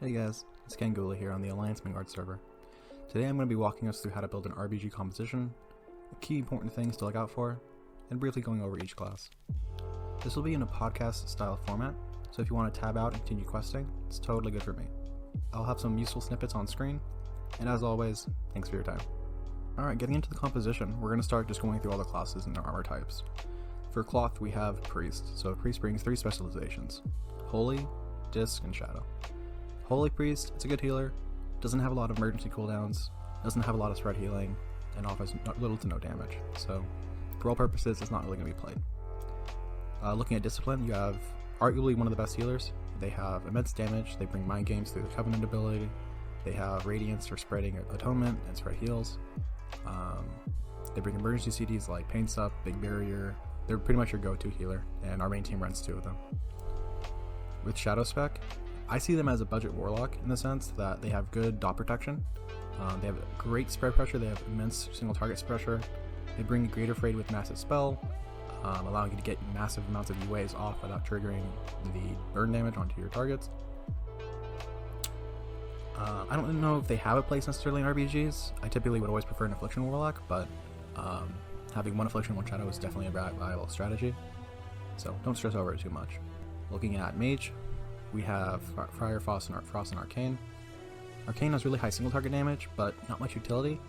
Hey guys, it's Kanghouly here on the Alliance Vanguard server. Today I'm going to be walking us through how to build an RBG composition, the key important things to look out for, and briefly going over each class. This will be in a podcast style format, so if you want to tab out and continue questing, it's totally good for me. I'll have some useful snippets on screen, and as always, thanks for your time. Alright, getting into the composition, we're going to start just going through all the classes and their armor types. For cloth, we have Priest, so Priest brings 3 specializations: Holy, Disc, and Shadow. Holy Priest, it's a good healer, doesn't have a lot of emergency cooldowns, doesn't have a lot of spread healing, and offers little to no damage, so for all purposes it's not really going to be played. Looking at Discipline, you have arguably one of the best healers. They have immense damage, they bring Mind Games through the Covenant ability, they have Radiance for spreading Atonement and spread heals, they bring emergency CDs like Pain Sup, Big Barrier. They're pretty much your go-to healer, and our main team runs 2 of them. With Shadow Spec, I see them as a budget warlock in the sense that they have good dot protection, they have great spread pressure, they have immense single target pressure, they bring Greater Fade with massive spell, allowing you to get massive amounts of UAs off without triggering the burn damage onto your targets. I don't know if they have a place necessarily in RBGs. I typically would always prefer an Affliction Warlock, but having 1 Affliction, 1 Shadow is definitely a viable strategy, so don't stress over it too much. Looking at Mage, we have Friar, Frost, and Arcane. Arcane has really high single target damage, but not much utility.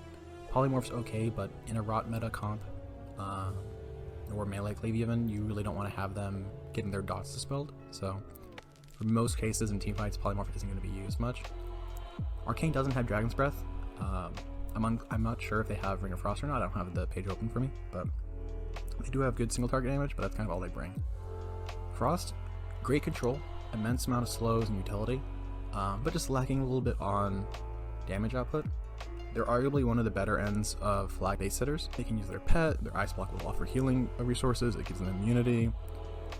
Polymorph's okay, but in a rot meta comp, or melee cleave even, you really don't want to have them getting their dots dispelled, so for most cases in teamfights, Polymorph isn't going to be used much. Arcane doesn't have Dragon's Breath. I'm not sure if they have Ring of Frost or not, I don't have the page open for me, but they do have good single target damage, but that's kind of all they bring. Frost, great control, immense amount of slows and utility, but just lacking a little bit on damage output. They're arguably one of the better ends of flag base sitters. They can use their pet, their Ice Block will offer healing resources, it gives them immunity.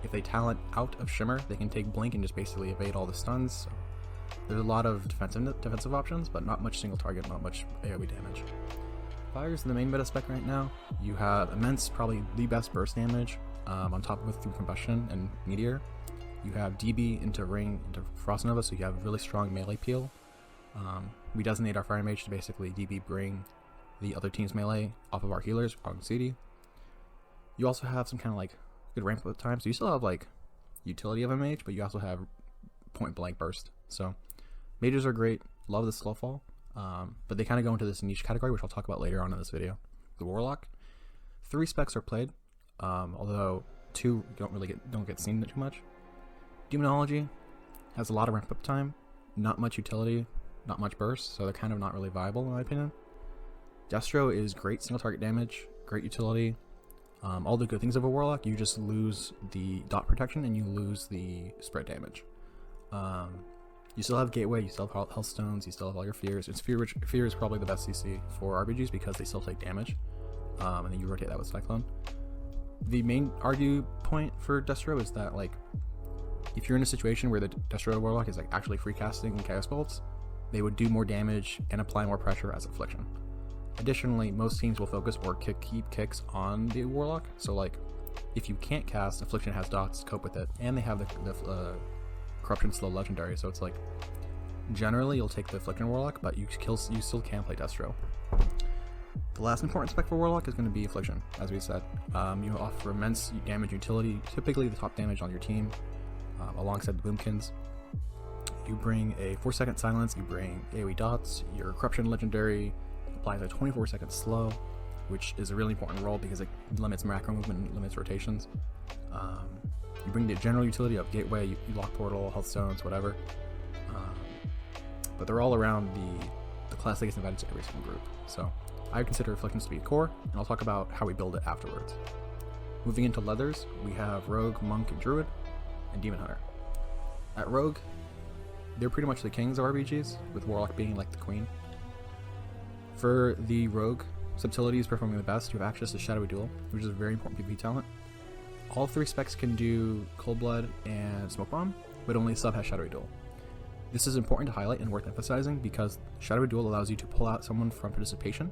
If they talent out of Shimmer, they can take Blink and just basically evade all the stuns. So there's a lot of defensive options, but not much single target, not much AoE damage. Fire's the main meta spec right now. You have immense, probably the best burst damage, on top of it through Combustion and Meteor. You have DB into Ring, into Frost Nova, so you have really strong melee peel. We designate our Fire Mage to basically DB bring the other team's melee off of our healers on CD. You also have some kind of like good ramp up time, so you still have like utility of a mage, but you also have point blank burst. So mages are great, love the slow fall, but they kind of go into this niche category, which I'll talk about later on in this video. The Warlock, 3 specs are played, although 2 don't get seen too much. Demonology has a lot of ramp up time, not much utility, not much burst, so they're kind of not really viable in my opinion. Destro is great single target damage, great utility, all the good things of a Warlock. You just lose the dot protection and you lose the spread damage. You still have Gateway, you still have Health Stones, you still have all your Fears. And Fear is probably the best CC for RBGs because they still take damage, and then you rotate that with Cyclone. The main argue point for Destro is that like, if you're in a situation where the Destro Warlock is like actually free casting Chaos Bolts, they would do more damage and apply more pressure as Affliction. Additionally, most teams will focus or keep kicks on the Warlock, so like, if you can't cast, Affliction has dots to cope with it, and they have the Corruption Slow Legendary, so it's like, generally you'll take the Affliction Warlock, but you still can play Destro. The last important spec for Warlock is going to be Affliction, as we said. You offer immense damage utility, typically the top damage on your team, alongside the Boomkins. You bring a 4-second silence, you bring AoE dots, your Corruption Legendary applies a 24-second slow, which is a really important role because it limits macro movement and limits rotations. You bring the general utility of Gateway, you lock Portal, Health Stones, whatever. But they're all around the class that gets invited to every single group. So I consider Afflictions to be core, and I'll talk about how we build it afterwards. Moving into leathers, we have Rogue, Monk, and Druid, and Demon Hunter. At Rogue, they're pretty much the kings of RBGs, with Warlock being like the queen. For the Rogue, Subtility is performing the best. You have access to Shadowy Duel, which is a very important PvP talent. All 3 specs can do Cold Blood and Smoke Bomb, but only Sub has Shadowy Duel. This is important to highlight and worth emphasizing because Shadowy Duel allows you to pull out someone from participation.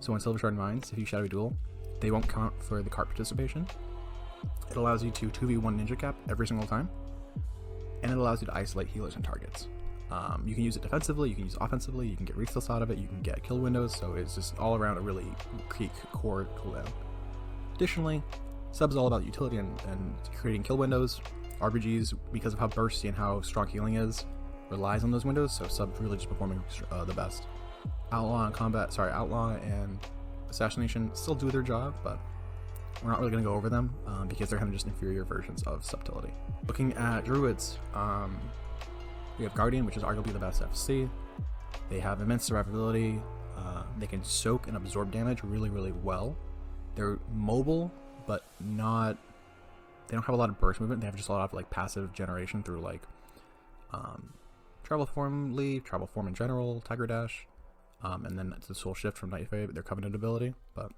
So in Silver Shard Mines, if you Shadowy Duel, they won't count for the cart participation. It allows you to 2v1 Ninja Cap every single time, and it allows you to isolate healers and targets. You can use it defensively, you can use it offensively, you can get restills out of it, you can get kill windows, so it's just all around a really core cooldown. Additionally, sub's all about utility and creating kill windows. RBGs, because of how bursty and how strong healing is, relies on those windows, so sub's really just performing the best. Outlaw and Assassination still do their job, but we're not really going to go over them because they're kind of just inferior versions of Subtility. Looking at Druids, we have Guardian, which is arguably the best FC. They have immense survivability. They can soak and absorb damage really, really well. They're mobile, but not. They don't have a lot of burst movement. They have just a lot of like passive generation through like Travel Form Leave, Travel Form in general, Tiger Dash, and then it's the Soul Shift from Night Fae, their Covenant ability. But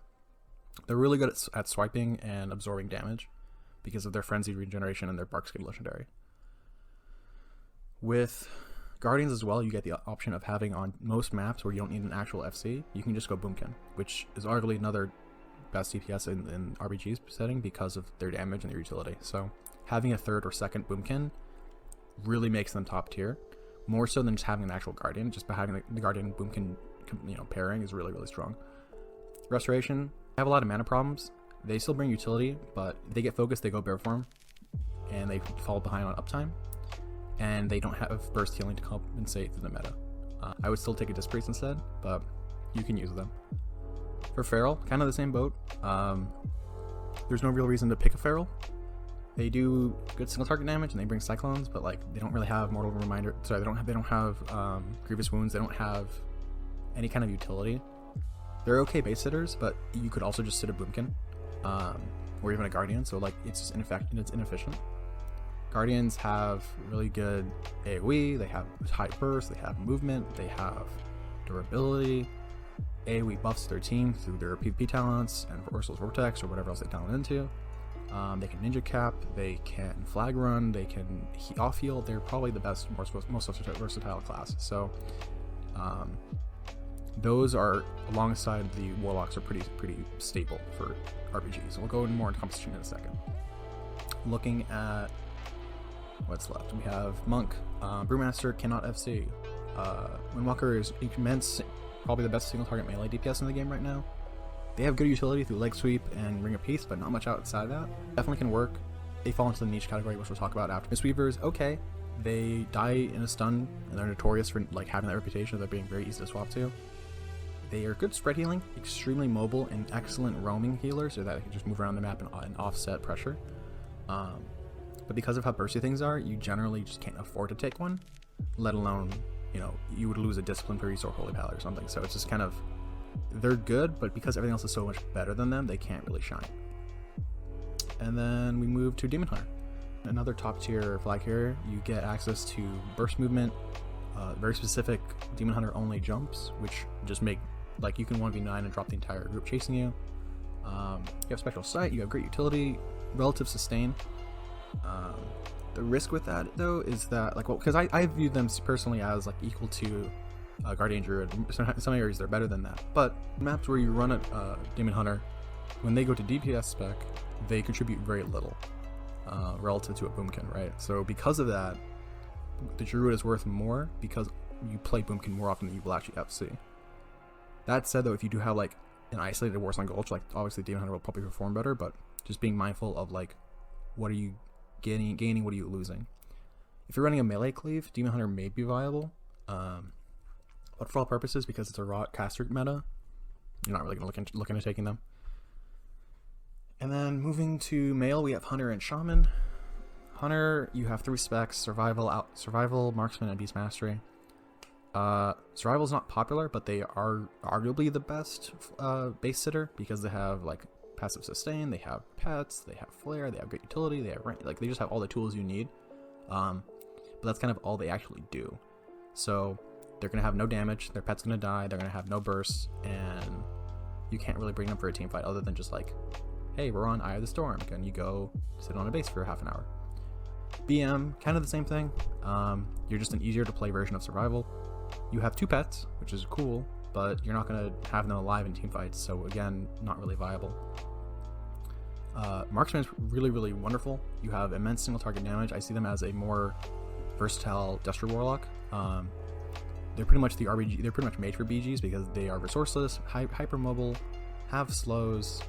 they're really good at swiping and absorbing damage because of their Frenzied Regeneration and their Bark Skin Legendary. With Guardians as well, you get the option of having on most maps where you don't need an actual FC, you can just go Boomkin, which is arguably another best DPS in RBG's setting because of their damage and their utility. So having a third or second Boomkin really makes them top tier, more so than just having an actual Guardian. Just by having the Guardian Boomkin, pairing is really, really strong. Restoration, they have a lot of mana problems. They still bring utility, but they get focused, they go Bear Form, and they fall behind on uptime, and they don't have burst healing to compensate through the meta. I would still take a Disc Priest instead, but you can use them. For Feral, kind of the same boat. There's no real reason to pick a Feral. They do good single target damage and they bring Cyclones, but like they don't really have Mortal Reminder. Sorry, they don't have Grievous Wounds. They don't have any kind of utility. They're okay base hitters, but you could also just sit a Boomkin, or even a Guardian. So like it's just inefficient. Guardians have really good AoE. They have high burst. They have movement. They have durability. AoE buffs their team through their PvP talents and Ursul's Vortex or whatever else they talent into. They can Ninja Cap, they can Flag Run, they can off heal. They're probably the best, most versatile class. So those are, alongside the Warlocks, are pretty stable for RPGs. We'll go more into composition in a second. Looking at what's left, we have Monk, Brewmaster cannot FC. Windwalker is immense. Probably the best single target melee DPS in the game right now. They have good utility through Leg Sweep and Ring of Peace, but not much outside that. Definitely can work. They fall into the niche category, which we'll talk about after. Mistweavers, okay. They die in a stun, and they're notorious for like having that reputation of them being very easy to swap to. They are good spread healing, extremely mobile, and excellent roaming healers, so that they can just move around the map and offset pressure. But because of how bursty things are, you generally just can't afford to take one, let alone, you would lose a Discipline Priest or Holy Pal or something. So it's just kind of, they're good, but because everything else is so much better than them, they can't really shine. And then we move to Demon Hunter, another top tier flag carrier. You get access to burst movement, very specific Demon Hunter only jumps, which just make, like, you can 1v9 and drop the entire group chasing you. You have special sight, you have great utility, relative sustain. The risk with that though is that, like, well, because I view them personally as like equal to Guardian Druid. In some areas they're better than that, but maps where you run a Demon Hunter, when they go to DPS spec, they contribute very little relative to a Boomkin, right? So because of that, the Druid is worth more because you play Boomkin more often than you will actually FC. That said though, if you do have like an isolated Warsong Gulch, like obviously Demon Hunter will probably perform better, but just being mindful of like, what are you gaining, what are you losing? If you're running a melee cleave, Demon Hunter may be viable, but for all purposes, because it's a raw caster meta, you're not really going to look into taking them. And then moving to male, we have Hunter and Shaman. Hunter, you have 3 specs: survival, marksman, and beast mastery. Survival is not popular, but they are arguably the best base sitter because they have like passive sustain, they have pets, they have flare, they have great utility, they have like, they just have all the tools you need. But that's kind of all they actually do. So they're gonna have no damage, their pet's gonna die, they're gonna have no bursts, and you can't really bring them for a team fight other than just like, hey, we're on Eye of the Storm, can you go sit on a base for half an hour? BM, kind of the same thing. You're just an easier to play version of survival. You have 2 pets, which is cool, but you're not going to have them alive in team fights, so again, not really viable. Marksman is really, really wonderful. You have immense single target damage. I see them as a more versatile Destro Warlock. They're pretty much the RBG. They're pretty much made for BGs because they are resourceless, hyper mobile, have slows,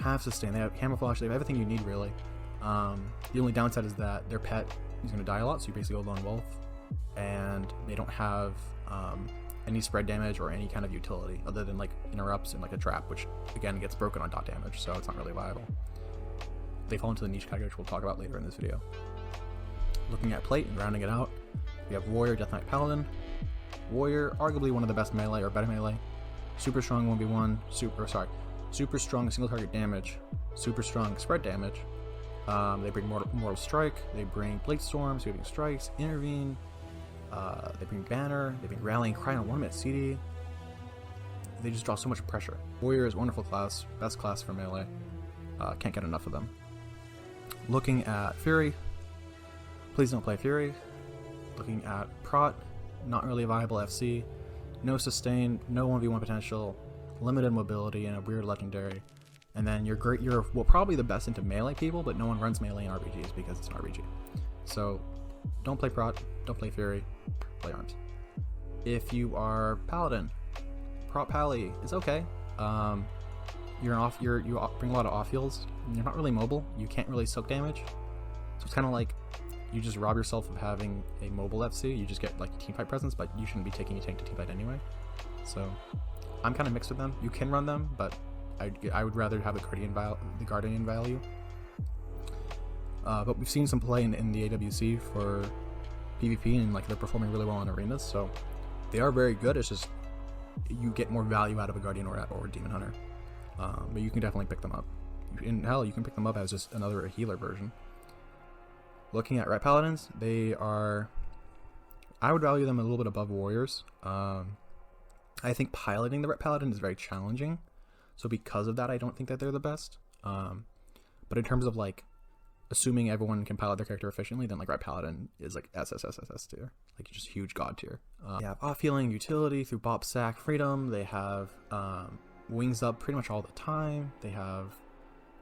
have sustain. They have camouflage. They have everything you need really. The only downside is that their pet is going to die a lot, so you basically go lone wolf, and they don't have any spread damage or any kind of utility other than like interrupts and like a trap, which again gets broken on dot damage, so it's not really viable. They fall into the niche category, which we'll talk about later in this video. Looking at plate and rounding it out, we have Warrior, Death Knight, Paladin. Warrior, arguably one of the best melee or better melee. Super strong 1v1, super strong single target damage, super strong spread damage. They bring Mortal Strike, they bring Blade Storm, Sweeping Strikes, Intervene, they bring Banner, they bring Rallying Cry on 1-minute CD. They just draw so much pressure. Warrior is a wonderful class, best class for melee. Can't get enough of them. Looking at Fury, please don't play Fury. Looking at Prot, not really a viable FC. No sustain, no 1v1 potential, limited mobility, and a weird legendary. And then you're probably the best into melee people, but no one runs melee in RPGs because it's an RPG. So don't play Prot, don't play Fury, play Arms. If you are Paladin, Prot Pally is okay. You bring a lot of off heals. You're not really mobile. You can't really soak damage. So it's kind of like you just rob yourself of having a mobile FC. You just get like teamfight presence, but you shouldn't be taking a tank to teamfight anyway. So I'm kind of mixed with them. You can run them, but I would rather have the Guardian value. But we've seen some play in the AWC for PvP, and like they're performing really well in arenas. So they are very good. It's just you get more value out of a Guardian or Demon Hunter. But you can definitely pick them up. In hell, you can pick them up as just another healer version. Looking at Rat Paladins, I would value them a little bit above Warriors. I think piloting the Rat Paladin is very challenging, so because of that, I don't think that they're the best. But in terms of like assuming everyone can pilot their character efficiently, then like Rat Paladin is like SSSS tier, like just huge god tier. They have off healing utility through Bop Sack Freedom. They have wings up pretty much all the time. They have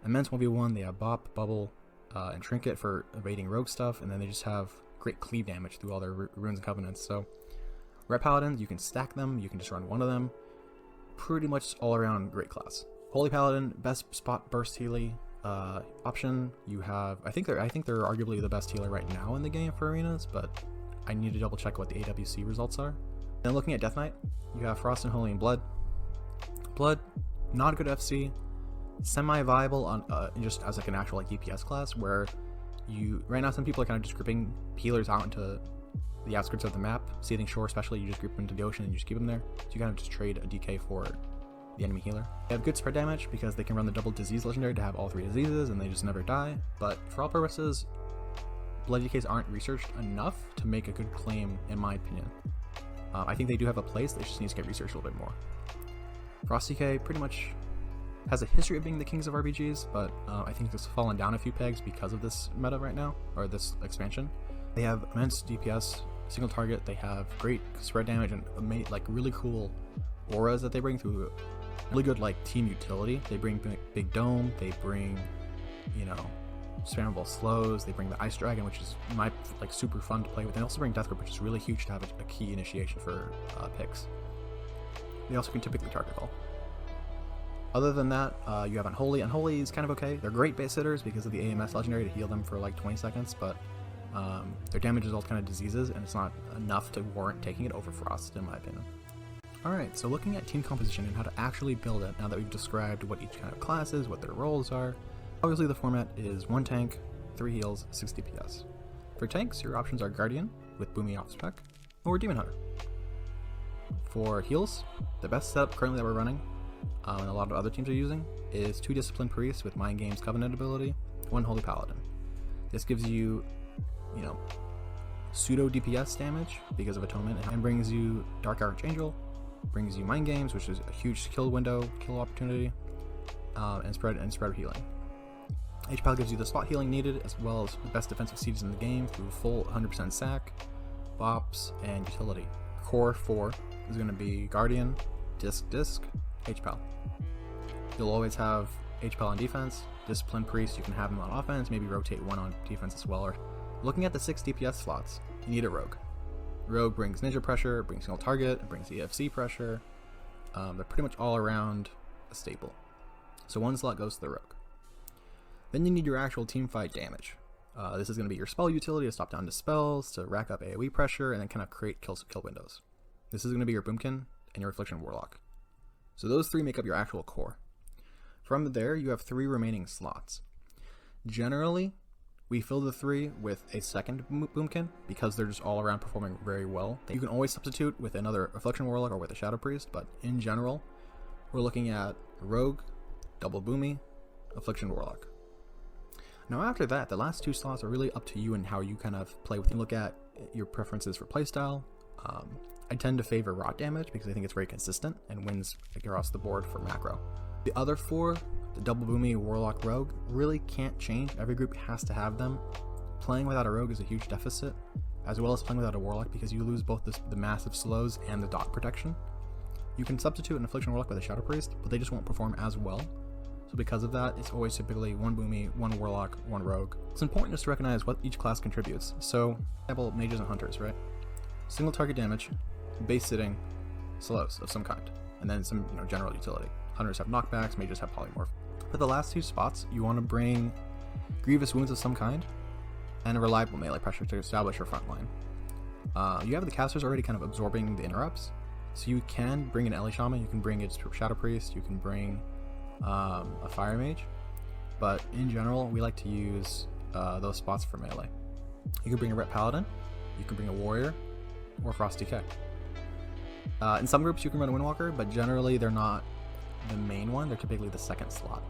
immense 1v1. They have Bop, Bubble, and Trinket for evading rogue stuff, and then they just have great cleave damage through all their runes and covenants. So Ret Paladins, you can stack them, you can just run one of them. Pretty much all around great class. Holy Paladin, best spot burst healy option. You have I think they're arguably the best healer right now in the game for arenas, but I need to double check what the AWC results are. Then looking at Death Knight, you have Frost and Holy and Blood. Blood, not a good FC, semi-viable on just as like an actual like DPS class, where right now some people are kind of just grouping healers out into the outskirts of the map. Seething Shore especially, you just group them into the ocean and you just keep them there. So you kind of just trade a DK for the enemy healer. They have good spread damage because they can run the double disease legendary to have all 3 diseases and they just never die. But for all purposes, blood DKs aren't researched enough to make a good claim, in my opinion. I think they do have a place, they just need to get researched a little bit more. Frost DK pretty much has a history of being the kings of RBGs, but I think it's fallen down a few pegs because of this meta right now, or this expansion. They have immense DPS, single target, they have great spread damage and like really cool auras that they bring through really good like team utility. They bring Big Dome, they bring, spammable slows, they bring the Ice Dragon, which is like super fun to play with. They also bring Death Grip, which is really huge to have a key initiation for picks. They also can typically target call. Other than that, you have Unholy. Unholy is kind of okay. They're great base hitters because of the AMS legendary to heal them for like 20 seconds, but their damage is all kind of diseases, and it's not enough to warrant taking it over Frost, in my opinion. Alright, so looking at team composition and how to actually build it, now that we've described what each kind of class is, what their roles are, obviously the format is 1 tank, 3 heals, 6 DPS. For tanks, your options are Guardian, with Boomy off spec, or Demon Hunter. For heals, the best setup currently that we're running, and a lot of other teams are using, is 2 Disciplined Priests with Mind Games Covenant ability, 1 Holy Paladin. This gives you, pseudo DPS damage because of Atonement, and brings you Dark Archangel, brings you Mind Games, which is a huge kill opportunity, and spread healing. HPAL gives you the spot healing needed, as well as the best defensive seeds in the game through full 100% sack, bops, and utility. Core 4 is going to be Guardian, Disc, HPAL. You'll always have HPAL on defense, Disciplined Priest, you can have him on offense, maybe rotate 1 on defense as well. Or looking at the 6 DPS slots, you need a Rogue. Rogue brings ninja pressure, brings single target, brings EFC pressure. They're pretty much all around a staple. So one slot goes to the Rogue. Then you need your actual teamfight damage. This is going to be your spell utility to stop down dispels, to rack up AoE pressure, and then kind of create kill windows. This is going to be your Boomkin and your Affliction Warlock. So those three make up your actual core. From there, you have 3 remaining slots. Generally, we fill the 3 with a second Boomkin because they're just all around performing very well. You can always substitute with another Affliction Warlock or with a Shadow Priest, but in general, we're looking at Rogue, double Boomy, Affliction Warlock. Now after that, the last 2 slots are really up to you and how you kind of play with. You look at your preferences for playstyle. I tend to favor rot damage because I think it's very consistent and wins across the board for macro. The other 4, the double Boomy, Warlock, Rogue, really can't change. Every group has to have them. Playing without a Rogue is a huge deficit, as well as playing without a Warlock because you lose both the massive slows and the dot protection. You can substitute an Affliction Warlock with a Shadow Priest, but they just won't perform as well. So because of that, it's always typically 1 Boomy, 1 Warlock, 1 Rogue. It's important just to recognize what each class contributes. So, for example, mages and hunters, right? Single target damage, base sitting, slows of some kind, and then some general utility. Hunters have knockbacks, mages have polymorph. For the last 2 spots, you want to bring grievous wounds of some kind and a reliable melee pressure to establish your front line. You have the casters already kind of absorbing the interrupts, so you can bring an Ellie Shaman, you can bring a Shadow Priest, you can bring a Fire Mage, but in general, we like to use those spots for melee. You can bring a Ret Paladin, you can bring a Warrior, or Frost DK. In some groups, you can run a Windwalker, but generally they're not the main one, they're typically the second slot.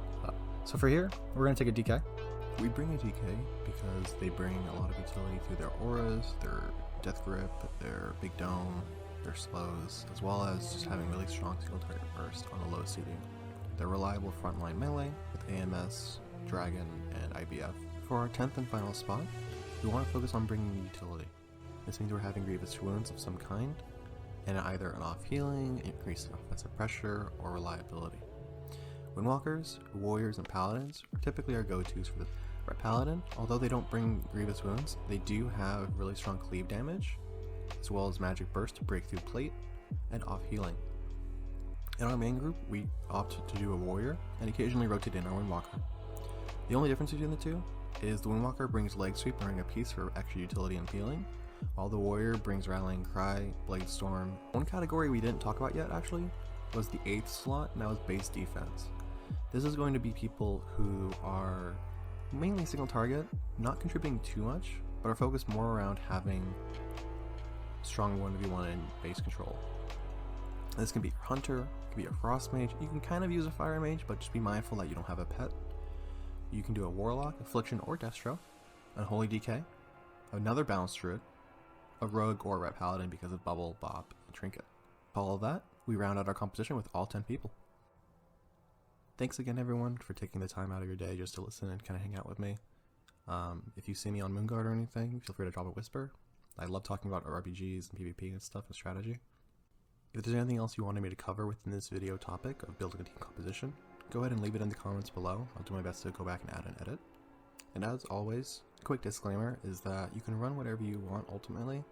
So for here, we're going to take a DK. We bring a DK because they bring a lot of utility through their auras, their Death Grip, their Big Dome, their slows, as well as just having really strong single target burst on a low seeding. They're reliable frontline melee with AMS, Dragon, and IBF. For our 10th and final spot, we want to focus on bringing utility. This means we're having grievous wounds of some kind, and either an off healing, increased offensive pressure, or reliability. Windwalkers, Warriors, and Paladins are typically our go-tos for the Ret Paladin. Although they don't bring grievous wounds, they do have really strong cleave damage, as well as magic burst to break through plate, and off healing. In our main group, we opt to do a Warrior, and occasionally rotate in our Windwalker. The only difference between the two is the Windwalker brings Leg Sweep and Ring of Peace for extra utility and healing, while the Warrior brings Rallying Cry, Blade Storm. One category we didn't talk about yet, actually, was the 8th slot, and that was base defense. This is going to be people who are mainly single target, not contributing too much, but are focused more around having strong 1v1 and base control. This can be your Hunter, it can be a Frost Mage, you can kind of use a Fire Mage, but just be mindful that you don't have a pet. You can do a Warlock, Affliction, or Destro, a Holy DK, another Balanced Druid, a Rogue or Ret Paladin because of Bubble, Bop, and Trinket. With all of that, we round out our composition with all 10 people. Thanks again everyone for taking the time out of your day just to listen and kind of hang out with me. If you see me on Moonguard or anything, feel free to drop a whisper. I love talking about RPGs and PvP and stuff and strategy. If there's anything else you wanted me to cover within this video topic of building a team composition, go ahead and leave it in the comments below. I'll do my best to go back and add and edit. And as always, a quick disclaimer is that you can run whatever you want ultimately.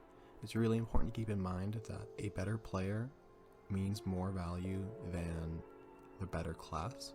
It's really important to keep in mind that a better player means more value than the better class.